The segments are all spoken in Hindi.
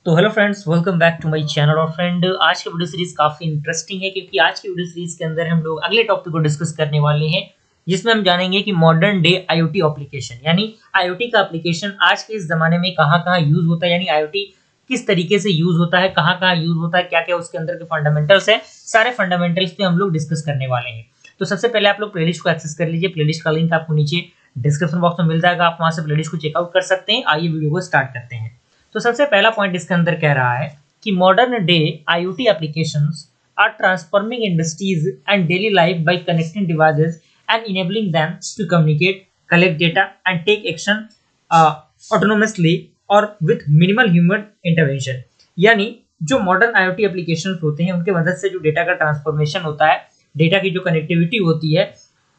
तो hello friends, welcome back to my channel. और फ्रेंड, आज की वीडियो सीरीज काफी इंटरेस्टिंग है क्योंकि आज की वीडियो सीरीज के अंदर हम लोग अगले टॉपिक को डिस्कस करने वाले हैं, जिसमें हम जानेंगे कि मॉडर्न डे आईओटी एप्लीकेशन यानी आईओटी का एप्लीकेशन आज के इस जमाने में कहाँ-कहाँ यूज होता है, यानी आईओटी किस तरीके से यूज होता है, कहाँ-कहाँ यूज होता है, क्या-क्या उसके अंदर के फंडामेंटल्स है, सारे फंडामेंटल्स पे हम लोग डिस्कस करने वाले हैं। तो सबसे पहले आप लोग प्लेलिस्ट को एक्सेस कर लीजिए। प्लेलिस्ट का लिंक आपको नीचे डिस्क्रिप्शन बॉक्स में मिल जाएगा, आप वहां से प्लेलिस्ट को चेकआउट कर सकते हैं। आइए वीडियो को स्टार्ट करते हैं। तो सबसे पहला पॉइंट इसके अंदर कह रहा है कि modern day IoT applications are transforming industries and daily life by connecting devices and enabling them to communicate, collect data and take action autonomously or with minimal human intervention. यानी जो मॉडर्न आईओटी एप्लीकेशंस होते हैं उनके मदद से जो डेटा का ट्रांसफॉर्मेशन होता है, डेटा की जो कनेक्टिविटी होती है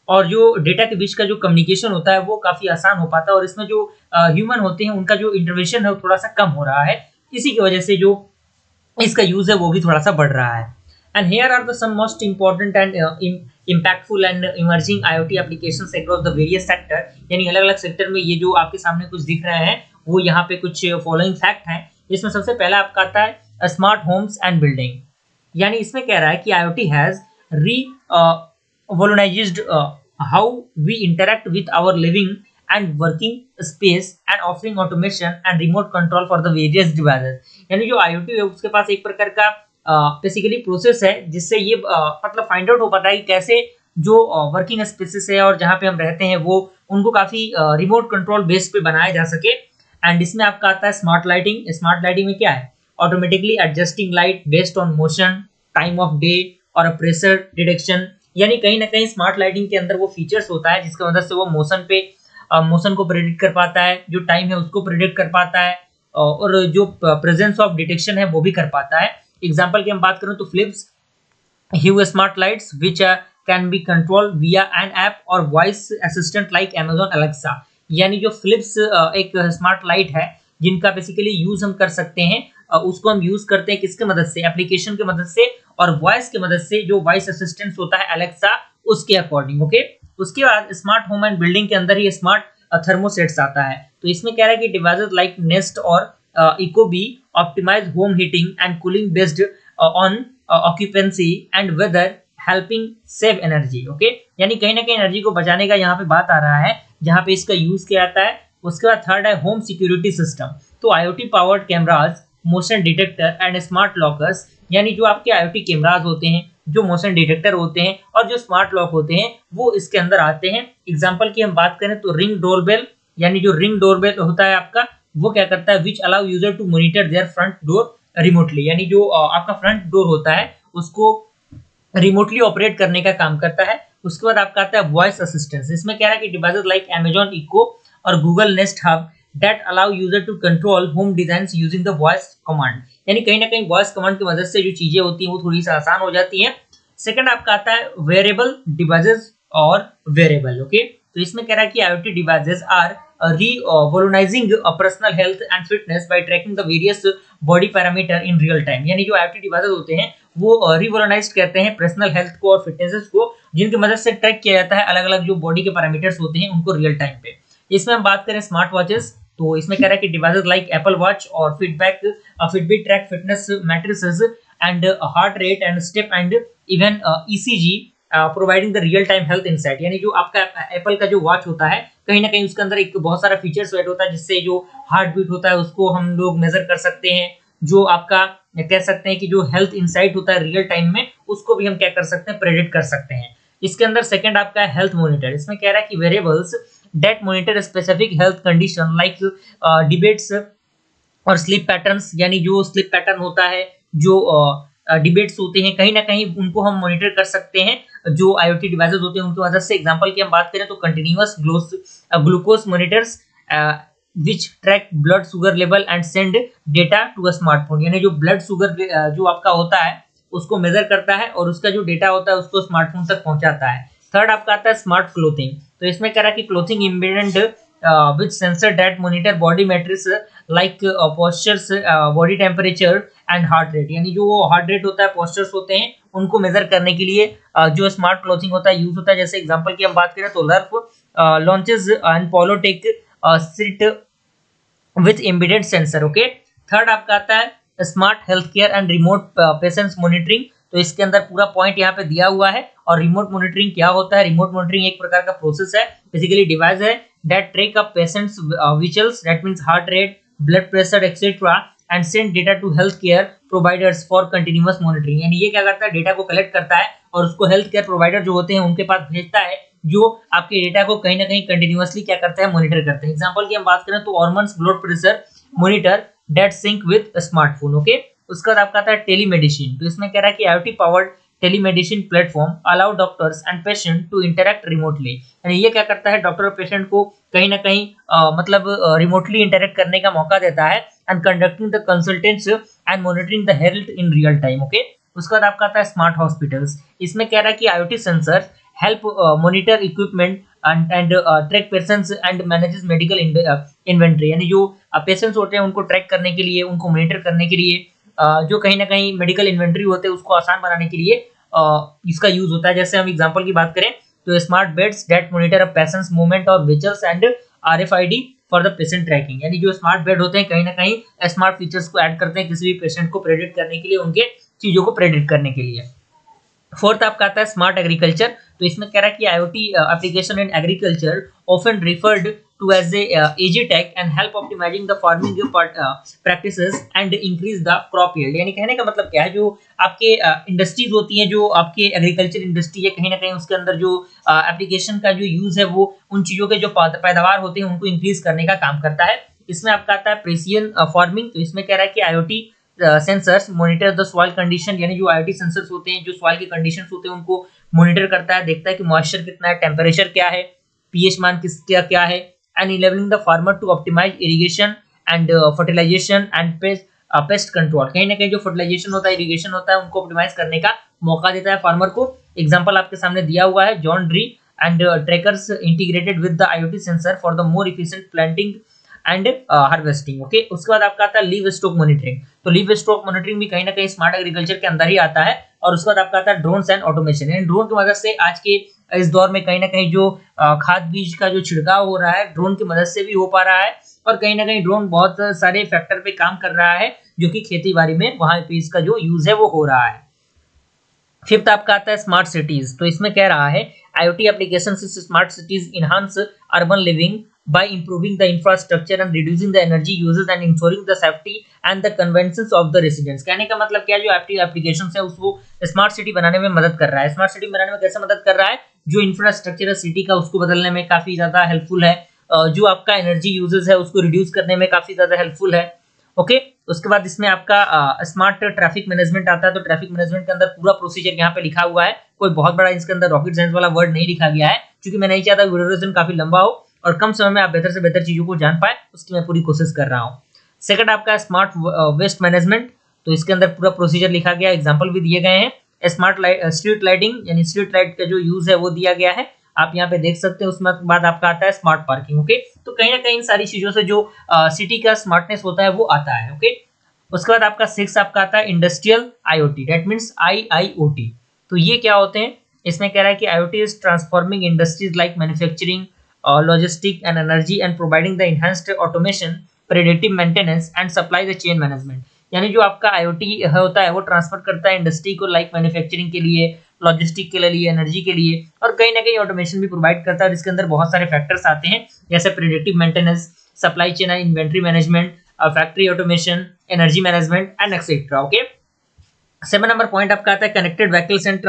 और जो डेटा के बीच का जो कम्युनिकेशन होता है वो काफी आसान हो पाता है, और इसमें जो ह्यूमन होते हैं उनका जो इंटरवेंशन है वो थोड़ा सा कम हो रहा है। इसी की वजह से जो इसका यूज है वो भी थोड़ा सा बढ़ रहा है। And here are the some most important and impactful and emerging IoT applications across the various sector। यानी अलग अलग सेक्टर में ये जो आपके सामने कुछ दिख रहे हैं वो यहाँ पे कुछ फॉलोइंग फैक्ट हैं। इसमें सबसे पहला आपका आता है स्मार्ट होम्स एंड बिल्डिंग। यानी इसमें कह रहा है कि IoT has revolutionized how we interact with our living and working space and offering automation and remote control for the various devices। यानी जो IoT है उसके पास एक प्रकार का बेसिकली प्रोसेस है जिससे ये मतलब फाइंड आउट हो पाता है कि कैसे जो वर्किंग स्पेसेस है और जहाँ पे हम रहते हैं वो उनको काफी रिमोट कंट्रोल बेस पे बनाया जा सके। एंड इसमें आपका आता है स्मार्ट लाइटिंग। स्मार्ट लाइटिंग में क्या है? Automatically adjusting light based on motion, time of day और प्रेशर डिटेक्शन। यानी कहीं ना कहीं स्मार्ट लाइटिंग के अंदर वो फीचर्स होता है जिसकी मदद से वो मोशन को प्रेडिक्ट कर पाता है, जो टाइम है उसको प्रेडिक्ट कर पाता है और जो प्रेजेंस ऑफ डिटेक्शन है वो भी कर पाता है। एग्जांपल की हम बात करें तो Philips Hue smart lights which can be control via an app or voice assistant like Amazon Alexa. यानी जो फिलिप्स एक स्मार्ट लाइट है जिनका बेसिकली यूज हम कर सकते हैं, उसको हम यूज करते हैं किसके मदद से? एप्लीकेशन की मदद से और वॉइस की मदद से, जो वॉइस असिस्टेंट होता है अलेक्सा उसके अकॉर्डिंग। ओके, उसके बाद स्मार्ट होम एंड बिल्डिंग के अंदर ही स्मार्ट थर्मोसेट्स आता है। तो इसमें कह रहा है कि डिवाइसेस लाइक नेस्ट और ecobee optimise home heating and cooling based on occupancy and weather, helping save energy. Okay, यानी कहीं ना कहीं एनर्जी को बचाने का यहाँ पे बात आ रहा है, जहाँ पे इसका यूज किया जाता है। उसके बाद थर्ड है होम सिक्योरिटी सिस्टम। तो IoT powered cameras, motion detector and smart lockers. यानी जो आपके आईओटी कैमराज होते हैं, जो मोशन डिटेक्टर होते हैं और जो स्मार्ट लॉक होते हैं वो इसके अंदर आते हैं। एग्जांपल की हम बात करें तो रिंग डोरबेल। यानी जो रिंग डोरबेल होता है आपका वो क्या करता है? Which allow user to monitor their front door remotely. यानी जो आपका फ्रंट डोर होता है उसको रिमोटली ऑपरेट करने का काम करता है। उसके बाद आपका आता है वॉइस असिस्टेंस। इसमें क्या है कि डिवाइसेस लाइक अमेजॉन इको और Google nest hub that allow user to control home designs using the voice command। यानी कहीं ना कहीं वॉइस कमांड की मदद से जो चीजें होती हैं वो थोड़ी सी आसान हो जाती हैं। सेकंड आपका आता है वेरेबल डिवाइसेस और वेरेबल। ओके, तो इसमें कह रहा है कि IoT devices are revolutionizing personal health and fitness by tracking the various body parameter in real time। यानी जो IoT devices होते हैं वो रिवोल्यूनाइज करते हैं पर्सनल हेल्थ को और फिटनेस को, जिनकी मदद से ट्रैक किया जाता है अलग अलग जो बॉडी के पैरामीटर्स होते हैं उनको रियल टाइम पे। इसमें हम बात करें स्मार्ट वॉचेस, तो इसमें कह रहा है कि डिवाइसेस लाइक एप्पल वॉच और Fitbit track fitness matrices and heart rate and step and even ECG providing the real time health insight. यानी जो आपका एप्पल का जो वॉच होता है कहीं ना कहीं उसके अंदर एक बहुत सारा फीचर्स ऐड होता है जिससे जो हार्ट बीट होता है उसको हम लोग मेजर कर सकते हैं। जो आपका कह सकते हैं कि जो हेल्थ इंसाइट होता है रियल टाइम में उसको भी हम क्या कर सकते हैं? प्रेडिक्ट कर सकते हैं। इसके अंदर सेकंड आपका हेल्थ मॉनिटर। इसमें कह रहा है कि variables that monitor specific health condition like debates और स्लीप पैटर्न्स। यानी जो स्लीप पैटर्न होता है, जो डिबेट्स होते हैं, कहीं ना कहीं उनको हम मॉनिटर कर सकते हैं जो आईओटी डिवाइसेस होते हैं उनकी मदद से। एग्जांपल की हम बात करें तो continuous glucose monitors which track blood sugar level and send data to a smartphone. यानी जो ब्लड शुगर जो आपका होता है उसको मेजर करता है और उसका जो डेटा होता है उसको स्मार्टफोन तक पहुंचाता है। थर्ड आपका आता है स्मार्ट क्लोथिंग। तो इसमें कह रहा है कि clothing embedded which sensor that monitor body matrix like postures, body temperature and heart rate. यानी जो हार्ट रेट होता है, पोस्चर्स होते हैं, उनको मेजर करने के लिए जो स्मार्ट क्लोथिंग होता है यूज होता है। जैसे एग्जांपल की हम बात करें तो Ralph Lauren's and Polo Tech shirt with embedded sensor. Okay, third आपका आता है smart health care and remote patients monitoring. तो इसके अंदर पूरा पॉइंट यहाँ पे दिया हुआ है। और रिमोट मॉनिटरिंग क्या होता है? रिमोट मॉनिटरिंग एक प्रकार का प्रोसेस है, बेसिकली डिवाइस है that track a patients vitals, that means heart rate, blood pressure etcetera and send data to health care providers for continuous monitoring. यानी ये क्या करता है? डेटा को कलेक्ट करता है और उसको हेल्थ केयर प्रोवाइडर जो होते हैं उनके पास भेजता है, जो आपके डेटा को कहीं ना कहीं कंटिन्यूअसली क्या करता है? मॉनिटर करते हैं। एग्जांपल की हम बात करें तो hormones, blood pressure monitor that sync with smartphone. Okay, उसके बाद आपका आता है टेलीमेडिसिन। तो इसमें कह रहा है कि IoT powered telemedicine platform allow doctors and patient to interact remotely. यानी ये क्या करता है? डॉक्टर और पेशेंट को कहीं ना कहीं मतलब रिमोटली इंटरैक्ट करने का मौका देता है and conducting the consultants and monitoring the health in real time. Okay, उसके बाद आपका आता है स्मार्ट हॉस्पिटल्स। इसमें कह रहा है कि IoT sensor help monitor equipment and track patients and manages medical inventory. यानी जो पेशेंट्स होते हैं उनको ट्रैक करने के लिए, उनको मॉनिटर करने के लिए, जो कहीं ना कहीं मेडिकल इन्वेंट्री होते हैं उसको आसान बनाने के लिए इसका यूज होता है। जैसे हम एग्जांपल की बात करें तो smart beds that monitor a patients movement और vitals and RFID for the patient tracking. यानी जो स्मार्ट बेड होते हैं कहीं ना कहीं स्मार्ट फीचर्स को ऐड करते हैं किसी भी पेशेंट को प्रेडिक्ट करने के लिए, उनके चीजों को प्रेडिक्ट करने के लिए। फोर्थ आपका आता है स्मार्ट एग्रीकल्चर। तो इसमें कह रहा है कि IoT application in agriculture often referred to as ag tech and help optimising the farming practices and increase the crop yield. यानी कहने का मतलब क्या है? जो आपके इंडस्ट्रीज होती हैं, जो आपके एग्रीकल्चर इंडस्ट्री है, कहीं ना कहीं उसके अंदर जो एप्लीकेशन का जो यूज है वो उन चीजों के जो पैदावार होते हैं उनको इंक्रीज करने का काम करता है। इसमें आपका आता है प्रेसिजन फार्मिंग। तो इसमें कह रहा है कि IoT sensors monitor the soil condition. यानी जो IoT सेंसर्स होते हैं, जो सॉइल के कंडीशंस होते हैं उनको मॉनिटर करता है, देखता है कि मॉइस्चर कितना है, टेम्परेचर क्या है, pH मान क्या है, and enabling the farmer to optimise irrigation and fertilisation and pest control. कहीं ना कहीं जो फर्टिलाइजेशन होता है, इरिगेशन होता है, उनको ऑप्टिमाइज करने का मौका देता है फार्मर को। एग्जाम्पल आपके सामने दिया हुआ है, John Deere and trackers integrated with the IoT sensor for the more efficient planting and harvesting. Okay, उसके बाद आपका आता है लीव स्टॉक मॉनिटरिंग। तो लीव स्टॉक मॉनिटरिंग भी कहीं ना कहीं स्मार्ट एग्रीकल्चर के अंदर ही आता है। और उसके बाद आपका आता है ड्रोन्स एंड ऑटोमेशन। यानी ड्रोन की मदद से आज के इस दौर में कहीं ना कहीं जो खाद बीज का जो छिड़काव हो रहा है ड्रोन की मदद से भी हो पा रहा है। और कहीं ना कहीं ड्रोन बहुत सारे फैक्टर पे काम कर रहा है जो कि खेती बाड़ी में वहां पे इसका जो यूज है वो हो रहा है। फिफ्थ आपका आता है स्मार्ट सिटीज। तो इसमें कह रहा है IoT application smart cities enhance urban living by improving the infrastructure and reducing the energy uses and ensuring the safety and the convenience of the residents। कहने का मतलब क्या है? जो IoT एप्लीकेशन है उसको स्मार्ट सिटी बनाने में मदद कर रहा है। स्मार्ट सिटी बनाने में कैसे मदद कर रहा है? जो इंफ्रास्ट्रक्चर है सिटी का उसको बदलने में काफी ज्यादा हेल्पफुल है। जो आपका एनर्जी यूजेस है उसको रिड्यूस करने में काफी ज्यादा हेल्पफुल है। ओके, उसके बाद इसमें आपका स्मार्ट ट्रैफिक मैनेजमेंट आता है। तो ट्रैफिक मैनेजमेंट के अंदर पूरा प्रोसीजर यहाँ पे लिखा हुआ है। कोई बहुत बड़ा इसके अंदर रॉकेट साइंस वाला वर्ड नहीं लिखा गया है, क्योंकि मैं नहीं चाहता वीडियो काफी लंबा हो और कम समय में आप बेहतर से बेहतर चीजों को जान पाए, उसकी मैं पूरी कोशिश कर रहा हूँ। सेकंड आपका स्मार्ट वेस्ट मैनेजमेंट। तो इसके अंदर पूरा प्रोसीजर लिखा गया, एग्जांपल भी दिए गए हैं। स्मार्ट स्ट्रीट लाइटिंग, यानी स्ट्रीट लाइट का जो यूज है वो दिया गया है, आप यहाँ पे देख सकते हैं। उसमें बाद आपका आता है स्मार्ट पार्किंग। ओके, तो कहीं ना कहीं इन सारी चीजों से जो सिटी का स्मार्टनेस होता है वो आता है। ओके, उसके बाद आपका सिक्स आपका आता है industrial IoT, that means IIoT। तो ये क्या होते हैं? इसमें कह रहा है कि IoT is transforming industries like manufacturing, logistic and energy and providing the enhanced automation, predictive maintenance and supply the chain management। यानी जो आपका IoT होता है वो ट्रांसफर करता है इंडस्ट्री को, लाइक मैन्युफैक्चरिंग के लिए, लॉजिस्टिक के लिए, एनर्जी के लिए, और कहीं ना कहीं ऑटोमेशन भी प्रोवाइड करता है। इसके अंदर बहुत सारे फैक्टर्स आते हैं, जैसे predictive maintenance, supply chain and inventory management, factory automation, energy management and etcetera. Okay, 7 number point आपका आता है कनेक्टेड व्हीकल्स एंड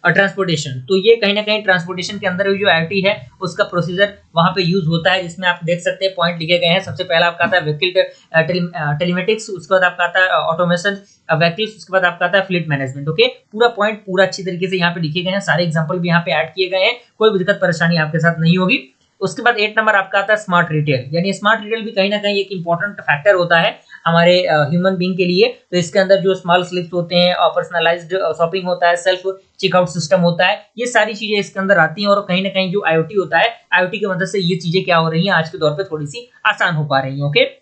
ट्रांसपोर्टेशन। तो ये कहीं ना कहीं ट्रांसपोर्टेशन के अंदर जो IoT है उसका प्रोसीजर वहां पे यूज होता है, जिसमें आप देख सकते हैं पॉइंट लिखे गए हैं। सबसे पहला आपका आता है व्हीकल टेलीमेटिक्स, उसके बाद आपका आता है ऑटोमेशन व्हीकल्स, उसके बाद आपका आता है फ्लीट मैनेजमेंट। ओके, पूरा पॉइंट पूरा अच्छी तरीके से यहाँ पे लिखे गए हैं, सारे एग्जाम्पल भी यहाँ पे ऐड किए गए हैं, कोई भी दिक्कत परेशानी आपके साथ नहीं होगी। उसके बाद 8 नंबर आपका आता है स्मार्ट रिटेल। यानी स्मार्ट रिटेल भी कहीं ना कहीं एक इंपॉर्टेंट फैक्टर होता है हमारे ह्यूमन बीइंग के लिए। तो इसके अंदर जो स्मॉल स्लिप्स होते हैं, पर्सनलाइज्ड शॉपिंग होता है, सेल्फ चेकआउट सिस्टम होता है, ये सारी चीजें इसके अंदर आती हैं। और कहीं ना कहीं जो IoT होता है, IoT की मदद से ये चीजें क्या हो रही हैं, आज के दौर पे थोड़ी सी आसान हो पा रही हैं। ओके,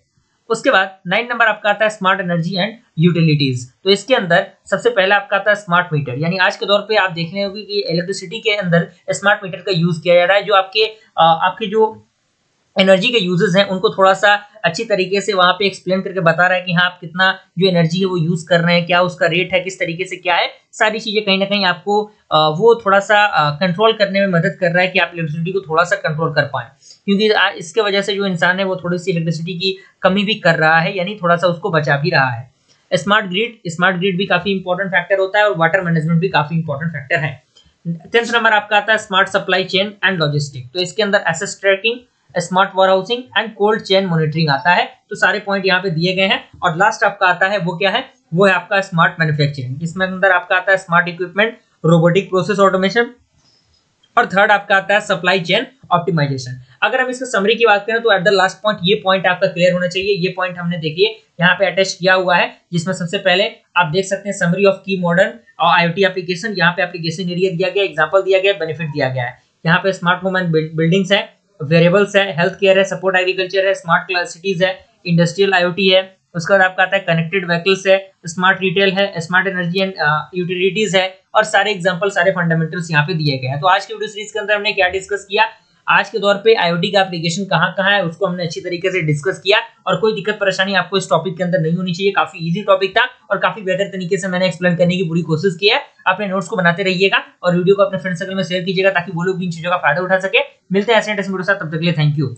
उसके बाद 9 नंबर आपका आता है स्मार्ट एनर्जी एंड यूटिलिटीज। तो इसके अंदर सबसे पहला आपका आता है स्मार्ट मीटर। यानी आज के दौर पे आप देखने होगी कि इलेक्ट्रिसिटी के अंदर स्मार्ट मीटर का यूज किया जा रहा है, जो आपके जो एनर्जी के यूजेस हैं उनको थोड़ा-सा अच्छी तरीके से वहाँ पे एक्सप्लेन करके बता रहा है कि हाँ, आप कितना जो एनर्जी है वो यूज़ कर रहे हैं, क्या उसका रेट है, किस तरीके से क्या है, सारी चीज़ें कहीं न कहीं आपको वो थोड़ा-सा कंट्रोल करने में मदद कर रहा है कि आप इलेक्ट्रिसिटी को थोड़ा-सा कंट्रोल कर पाएँ। क्योंकि इसके वजह से जो इंसान है वो थोड़ी-सी इलेक्ट्रिसिटी की कमी भी कर रहा है, यानी थोड़ा-सा उसको बचा भी रहा है। स्मार्ट ग्रिड भी काफ़ी इंपॉर्टेंट फैक्टर होता है और वाटर मैनेजमेंट भी काफ़ी इंपॉर्टेंट फैक्टर है। 10th नंबर आपका आता है smart supply chain and logistic. तो इसके अंदर asset tracking, smart warehousing and cold chain monitoring आता है। तो सारे पॉइंट यहाँ पे दिए गए हैं। और लास्ट आपका आता है वो क्या है, वो है आपका स्मार्ट मैन्युफैक्चरिंग। इसमें अंदर आपका आता है smart equipment, robotic process automation और थर्ड आपका आता है सप्लाई चेन ऑप्टिमाइजेशन। अगर हम इसका समरी की बात करें तो एट द लास्ट पॉइंट ये पॉइंट आपका क्लियर होना चाहिए। ये पॉइंट हमने देखिए यहाँ पे अटैच किया हुआ है, जिसमें सबसे पहले आप देख सकते हैं समरी ऑफ की मॉडर्न और आईओटी एप्लीकेशन। यहाँ पे एप्लीकेशन एरिया दिया गया, एग्जांपल दिया गया, बेनिफिट दिया गया है। यहाँ पे स्मार्ट होम एंड बिल्डिंग्स है, वेरिएबल्स है, हेल्थ केयर है, सपोर्ट एग्रीकल्चर है, स्मार्ट सिटीज है, इंडस्ट्रियल आईओटी है। उसके बाद आपका आता है कनेक्टेड व्हीकल्स है, स्मार्ट रिटेल है, स्मार्ट एनर्जी एंड यूटिलिटीज है। और सारे एग्जांपल, सारे फंडामेंटल्स यहाँ पे दिए गए हैं। तो आज की वीडियो सीरीज के अंदर हमने क्या डिस्कस किया, आज के दौर पे आईओटी का एप्लीकेशन कहाँ-कहाँ है उसको हमने अच्छी तरीके से डिस्कस किया। और कोई दिक्कत परेशानी आपको इस टॉपिक के अंदर नहीं होनी चाहिए। काफी इजी टॉपिक था और काफी बेहतर तरीके से मैंने एक्सप्लेन करने की पूरी कोशिश की है। अपने नोट्स को बनाते रहिएगा और वीडियो को अपने फ्रेंड सर्कल में शेयर कीजिएगा ताकि वो लोग भी इन चीजों का फायदा उठा सके। मिलते हैं ऐसे इंटरेस्टिंग वीडियो के साथ, तब तक के लिए थैंक यू।